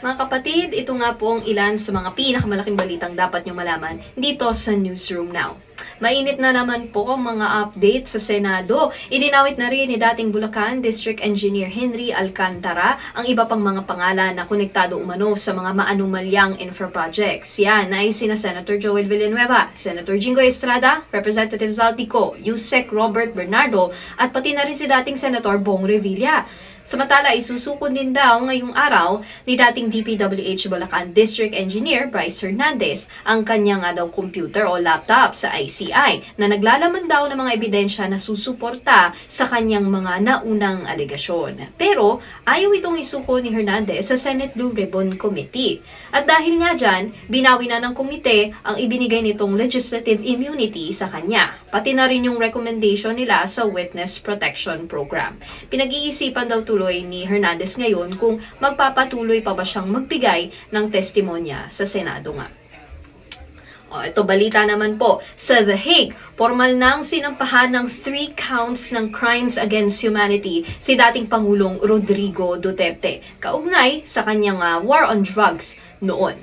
Mga kapatid, ito nga po ang ilan sa mga pinakamalaking balitang dapat nyo malaman dito sa Newsroom Now. Mainit na naman po ang mga update sa Senado. Idinawit na rin ni dating Bulacan District Engineer Henry Alcantara ang iba pang mga pangalan na konektado umano sa mga maanumalyang infra projects. Yan ay sina Senator Joel Villanueva, Senator Jingoy Estrada, Representative Zaltico, Yusek Robert Bernardo at pati na rin si dating Senator Bong Revilla. Samantala, isusukon din daw ngayong araw ni dating DPWH Bulacan District Engineer Bryce Hernandez ang kanyang daw computer o laptop sa ICI na naglalaman daw ng mga ebidensya na susuporta sa kanyang mga naunang alegasyon. Pero ayaw itong isuko ni Hernandez sa Senate Blue Ribbon Committee. At dahil nga dyan, binawi na ng komite ang ibinigay nitong legislative immunity sa kanya. Pati na rin yung recommendation nila sa Witness Protection Program. Pinag-iisipan daw tuloy ni Hernandez ngayon kung magpapatuloy pa ba siyang magbigay ng testimonya sa Senado nga. Ito balita naman po, sa The Hague, formal nang sinampahan ng 3 counts ng crimes against humanity si dating Pangulong Rodrigo Duterte, kaugnay sa kanyang war on drugs noon.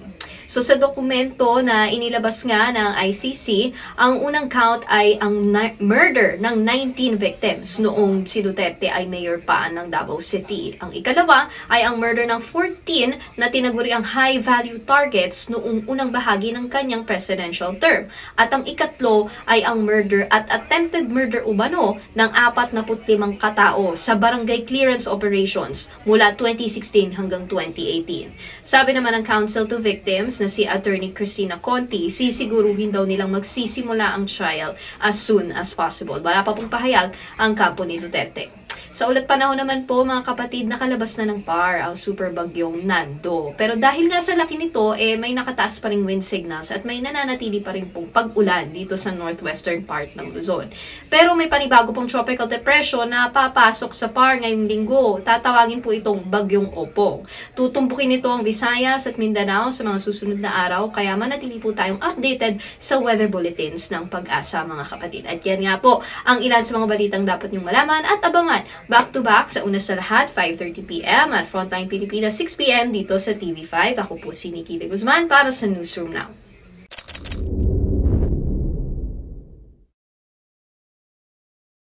So sa dokumento na inilabas nga ng ICC, ang unang count ay ang murder ng 19 victims noong si Duterte ay mayor pa ng Davao City. Ang ikalawa ay ang murder ng 14 na tinaguri ang high-value targets noong unang bahagi ng kanyang presidential term. At ang ikatlo ay ang murder at attempted murder umano ng 45 katao sa barangay clearance operations mula 2016 hanggang 2018. Sabi naman ng counsel to victims na si Attorney Cristina Conti, sisiguruhin daw nilang magsisimula ang trial as soon as possible. Wala pa pong pahayag ang kampo ni Duterte. Sa ulat panahon naman po, mga kapatid, nakalabas na ng PAR ang super bagyong Nando. Pero dahil nga sa laki nito, may nakataas pa ring wind signals at may nananatili pa rin pong pag-ulan dito sa northwestern part ng Luzon. Pero may panibago pong tropical depression na papasok sa PAR ngayong linggo. Tatawagin po itong bagyong Opong. Tutumpukin nito ang Visayas at Mindanao sa mga susunod na araw, kaya manatili po tayong updated sa weather bulletins ng Pag-asa, mga kapatid. At yan nga po ang ilan sa mga balitang dapat niyong malaman at abangan back-to-back sa una sa lahat, 5:30 PM at Frontline Pilipinas, 6 PM dito sa TV5. Ako po si Nikki De Guzman para sa Newsroom Now.